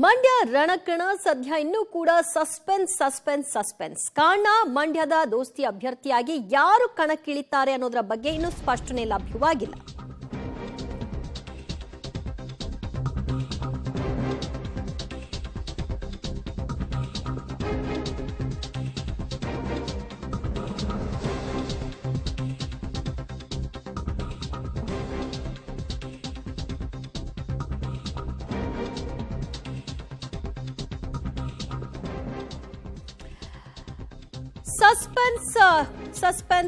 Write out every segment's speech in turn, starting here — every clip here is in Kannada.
ಮಂಡ್ಯ ರಣಕಣ ಸದ್ಯ ಇನ್ನೂ ಕೂಡ ಸಸ್ಪೆನ್ಸ್ ಕಾರಣ ಮಂಡ್ಯದ ದೋಸ್ತಿ ಅಭ್ಯರ್ಥಿಯಾಗಿ ಯಾರು ಕಣಕ್ಕಿಳಿತಾರೆ ಅನ್ನೋದರ ಬಗ್ಗೆ ಇನ್ನೂ ಸ್ಪಷ್ಟನೆ ಲಭ್ಯವಾಗಿಲ್ಲ.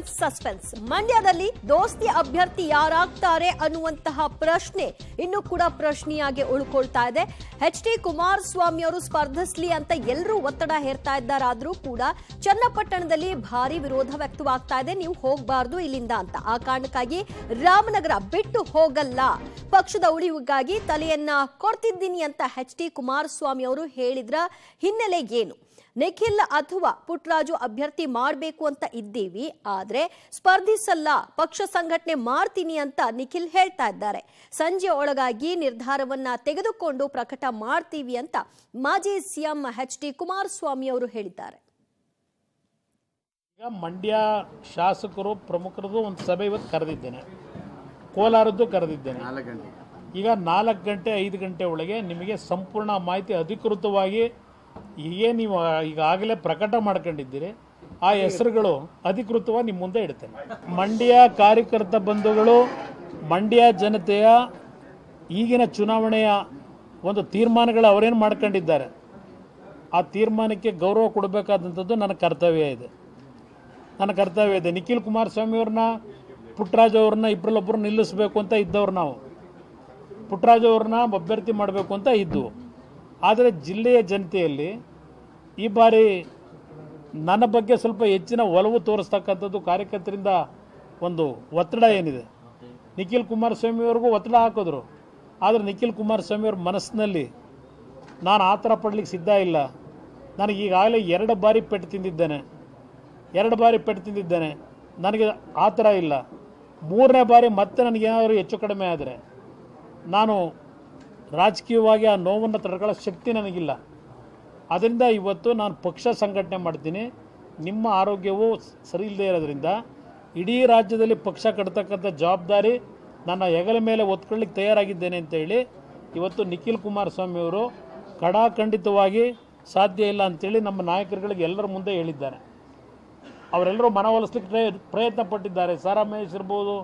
ಸಸ್ಪೆನ್ಸ್ ಮಂಡ್ಯದಲ್ಲಿ ದೋಸ್ತಿ ಅಭ್ಯರ್ಥಿ ಯಾರಾಗ್ತಾರೆ ಅನ್ನುವಂತಹ ಪ್ರಶ್ನೆ ಇನ್ನೂ ಕೂಡ ಪ್ರಶ್ನೆಯಾಗಿ ಉಳ್ಕೊಳ್ತಾ ಇದೆ. ಎಚ್.ಡಿ. ಕುಮಾರಸ್ವಾಮಿ ಅವರು ಸ್ಪರ್ಧಿಸಲಿ ಅಂತ ಎಲ್ಲರೂ ಒತ್ತಡ ಹೇರ್ತಾ ಇದ್ದಾರಾದ್ರೂ ಕೂಡ ಚನ್ನಪಟ್ಟಣದಲ್ಲಿ ಭಾರಿ ವಿರೋಧ ವ್ಯಕ್ತವಾಗ್ತಾ ಇದೆ. ನೀವು ಹೋಗಬಾರ್ದು ಇಲ್ಲಿಂದ ಅಂತ. ಆ ಕಾರಣಕ್ಕಾಗಿ ರಾಮನಗರ ಬಿಟ್ಟು ಹೋಗಲ್ಲ, ಪಕ್ಷದ ಉಳಿವಿಗಾಗಿ ತಲೆಯನ್ನ ಕೊಡ್ತಿದ್ದೀನಿ ಅಂತ ಎಚ್.ಡಿ. ಕುಮಾರಸ್ವಾಮಿ ಅವರು ಹೇಳಿದ್ರ ಹಿನ್ನೆಲೆ ಏನು? ನಿಖಿಲ್ ಅಥವಾ ಪುಟ್ಟರಾಜು ಅಭ್ಯರ್ಥಿ ಮಾಡಬೇಕು ಅಂತ ಇದ್ದೀವಿ, ಆದ್ರೆ ಸ್ಪರ್ಧಿಸಲ್ಲ, ಪಕ್ಷ ಸಂಘಟನೆ ಮಾಡ್ತೀನಿ ಅಂತ ನಿಖಿಲ್ ಹೇಳ್ತಾ ಇದ್ದಾರೆ. ಸಂಜೆ ಒಳಗಾಗಿ ನಿರ್ಧಾರವನ್ನ ತೆಗೆದುಕೊಂಡು ಪ್ರಕಟ ಮಾಡ್ತೀವಿ ಅಂತ ಮಾಜಿ ಸಿಎಂ ಎಚ್.ಡಿ. ಕುಮಾರಸ್ವಾಮಿ ಅವರು ಹೇಳಿದ್ದಾರೆ. ಈಗ ಮಂಡ್ಯ ಶಾಸಕರು ಪ್ರಮುಖರದು ಒಂದು ಸಭೆ ಇವತ್ತು ಕರೆದಿದ್ದೇನೆ, ಕೋಲಾರದ್ದು ಕರೆದಿದ್ದೇನೆ. ಈಗ 4 ಗಂಟೆ 5 ಗಂಟೆ ಒಳಗೆ ನಿಮಗೆ ಸಂಪೂರ್ಣ ಮಾಹಿತಿ ಅಧಿಕೃತವಾಗಿ ನೀವು ಈಗಾಗಲೇ ಪ್ರಕಟ ಮಾಡ್ಕೊಂಡಿದ್ದೀರಿ, ಆ ಹೆಸರುಗಳು ಅಧಿಕೃತವಾಗಿ ನಿಮ್ಮ ಮುಂದೆ ಇಡ್ತೇನೆ. ಮಂಡ್ಯ ಕಾರ್ಯಕರ್ತ ಬಂಧುಗಳು, ಮಂಡ್ಯ ಜನತೆಯ ಈಗಿನ ಚುನಾವಣೆಯ ಒಂದು ತೀರ್ಮಾನಗಳು ಅವರೇನು ಮಾಡ್ಕೊಂಡಿದ್ದಾರೆ, ಆ ತೀರ್ಮಾನಕ್ಕೆ ಗೌರವ ಕೊಡಬೇಕಾದಂಥದ್ದು ನನ್ನ ಕರ್ತವ್ಯ ಇದೆ. ನಿಖಿಲ್ ಕುಮಾರಸ್ವಾಮಿ ಅವ್ರನ್ನ, ಪುಟ್ಟರಾಜು ಅವ್ರನ್ನ ಇಬ್ಬರಲ್ಲೊಬ್ಬರು ನಿಲ್ಲಿಸಬೇಕು ಅಂತ ಇದ್ದವ್ರು ನಾವು. ಪುಟ್ಟರಾಜು ಅವ್ರನ್ನ ಅಭ್ಯರ್ಥಿ ಮಾಡಬೇಕು ಅಂತ ಇದ್ದವು. ಆದರೆ ಜಿಲ್ಲೆಯ ಜನತೆಯಲ್ಲಿ ಈ ಬಾರಿ ನನ್ನ ಬಗ್ಗೆ ಸ್ವಲ್ಪ ಹೆಚ್ಚಿನ ಒಲವು ತೋರಿಸ್ತಕ್ಕಂಥದ್ದು ಕಾರ್ಯಕರ್ತರಿಂದ ಒಂದು ಒತ್ತಡ ಏನಿದೆ. ನಿಖಿಲ್ ಕುಮಾರಸ್ವಾಮಿ ಅವ್ರಿಗೂ ಒತ್ತಡ ಹಾಕಿದ್ರು, ಆದರೆ ನಿಖಿಲ್ ಕುಮಾರಸ್ವಾಮಿ ಅವ್ರ ಮನಸ್ಸಿನಲ್ಲಿ ನಾನು ಆ ಥರ ಪಡಲಿಕ್ಕೆ ಸಿದ್ಧ ಇಲ್ಲ. ನನಗೆ ಈಗಾಗಲೇ 2 ಬಾರಿ ಪೆಟ್ಟು ತಿಂದಿದ್ದೇನೆ, ನನಗೆ ಆ ಥರ ಇಲ್ಲ. 3ನೇ ಬಾರಿ ಮತ್ತೆ ನನಗೇನಾದರೂ ಹೆಚ್ಚು ಕಡಿಮೆ ಆದರೆ ನಾನು ರಾಜಕೀಯವಾಗಿ ಆ ನೋವನ್ನು ತಡ್ಕೊಳ್ಳೋ ಶಕ್ತಿ ನನಗಿಲ್ಲ. ಅದರಿಂದ ಇವತ್ತು ನಾನು ಪಕ್ಷ ಸಂಘಟನೆ ಮಾಡ್ತೀನಿ. ನಿಮ್ಮ ಆರೋಗ್ಯವು ಸರಿ ಇಲ್ಲದೆ ಇರೋದ್ರಿಂದ ಇಡೀ ರಾಜ್ಯದಲ್ಲಿ ಪಕ್ಷ ಕಟ್ತಕ್ಕಂಥ ಜವಾಬ್ದಾರಿ ನನ್ನ ಹೆಗಲ ಮೇಲೆ ಒತ್ಕೊಳ್ಳಿಕ್ಕೆ ತಯಾರಾಗಿದ್ದೇನೆ ಅಂತ ಹೇಳಿ ಇವತ್ತು ನಿಖಿಲ್ ಕುಮಾರಸ್ವಾಮಿ ಅವರು ಖಂಡಿತವಾಗಿ ಸಾಧ್ಯ ಇಲ್ಲ ಅಂತೇಳಿ ನಮ್ಮ ನಾಯಕರುಗಳಿಗೆ ಎಲ್ಲರ ಮುಂದೆ ಹೇಳಿದ್ದಾರೆ. ಅವರೆಲ್ಲರೂ ಮನವೊಲಿಸ್ಲಿಕ್ಕೆ ಪ್ರಯತ್ನ ಪಟ್ಟಿದ್ದಾರೆ. ಸಾರಾ ಮಹೇಶ್ ಇರ್ಬೋದು,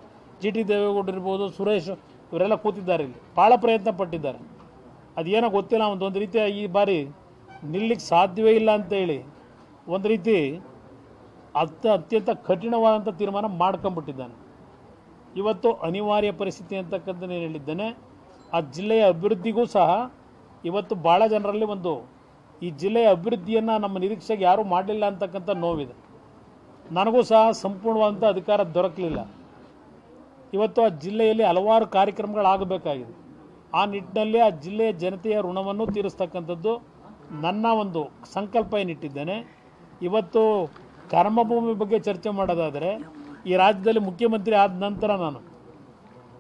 ಜಿ.ಟಿ. ದೇವೇಗೌಡರು ಇರ್ಬೋದು, ಸುರೇಶ್ ಇವರೆಲ್ಲ ಕೂತಿದ್ದಾರೆ, ಇಲ್ಲಿ ಭಾಳ ಪ್ರಯತ್ನ ಪಟ್ಟಿದ್ದಾರೆ. ಅದೇನೋ ಗೊತ್ತಿಲ್ಲ, ಒಂದು ರೀತಿಯ ಈ ಬಾರಿ ನಿಲ್ಲಿಕ್ಕೆ ಸಾಧ್ಯವೇ ಇಲ್ಲ ಅಂತೇಳಿ ಒಂದು ರೀತಿ ಅತ್ಯಂತ ಕಠಿಣವಾದಂಥ ತೀರ್ಮಾನ ಮಾಡ್ಕೊಂಬಿಟ್ಟಿದ್ದಾನೆ. ಇವತ್ತು ಅನಿವಾರ್ಯ ಪರಿಸ್ಥಿತಿ ಅಂತಕ್ಕಂಥದ್ದು ಹೇಳಿದ್ದೇನೆ. ಆ ಜಿಲ್ಲೆಯ ಅಭಿವೃದ್ಧಿಗೂ ಸಹ ಇವತ್ತು ಭಾಳ ಜನರಲ್ಲಿ ಈ ಜಿಲ್ಲೆಯ ಅಭಿವೃದ್ಧಿಯನ್ನು ನಮ್ಮ ನಿರೀಕ್ಷೆಗೆ ಯಾರೂ ಮಾಡಲಿಲ್ಲ ಅಂತಕ್ಕಂಥ ನೋವಿದೆ. ನನಗೂ ಸಹ ಸಂಪೂರ್ಣವಾದಂಥ ಅಧಿಕಾರ ದೊರಕಲಿಲ್ಲ. ಇವತ್ತು ಆ ಜಿಲ್ಲೆಯಲ್ಲಿ ಹಲವಾರು ಕಾರ್ಯಕ್ರಮಗಳಾಗಬೇಕಾಗಿದೆ. ಆ ನಿಟ್ಟಿನಲ್ಲಿ ಆ ಜಿಲ್ಲೆಯ ಜನತೆಯ ಋಣವನ್ನು ತೀರಿಸ್ತಕ್ಕಂಥದ್ದು ನನ್ನ ಒಂದು ಸಂಕಲ್ಪ ಏನಿಟ್ಟಿದ್ದೇನೆ. ಇವತ್ತು ಕರ್ಮಭೂಮಿ ಬಗ್ಗೆ ಚರ್ಚೆ ಮಾಡೋದಾದರೆ, ಈ ರಾಜ್ಯದಲ್ಲಿ ಮುಖ್ಯಮಂತ್ರಿ ಆದ ನಂತರ ನಾನು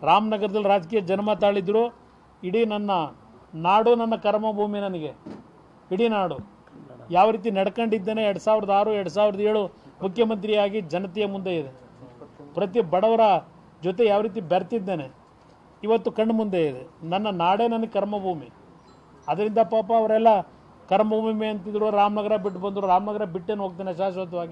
ರಾಮನಗರದಲ್ಲಿ ರಾಜಕೀಯ ಜನ್ಮ ತಾಳಿದ್ರು. ಇಡೀ ನನ್ನ ನಾಡು ನನ್ನ ಕರ್ಮಭೂಮಿ, ನನಗೆ ಇಡೀ ನಾಡು ಯಾವ ರೀತಿ ನಡ್ಕೊಂಡಿದ್ದೇನೆ 2006 2007 ಮುಖ್ಯಮಂತ್ರಿಯಾಗಿ ಜನತೆಯ ಮುಂದೆ ಇದೆ. ಪ್ರತಿ ಬಡವರ ಜೊತೆ ಯಾವ ರೀತಿ ಬೆರ್ತಿದ್ದೇನೆ ಇವತ್ತು ಕಣ್ಣು ಮುಂದೆ ಇದೆ. ನನ್ನ ನಾಡೇ ನನ್ನ ಕರ್ಮಭೂಮಿ. ಅದರಿಂದ ಪಾಪ ಅವರೆಲ್ಲ ಕರ್ಮಭೂಮಿ ಅಂತಿದ್ರು, ರಾಮನಗರ ಬಿಟ್ಟು ಬಂದರು. ರಾಮನಗರ ಬಿಟ್ಟೇನು ಹೋಗ್ತೇನೆ ಶಾಶ್ವತವಾಗಿ.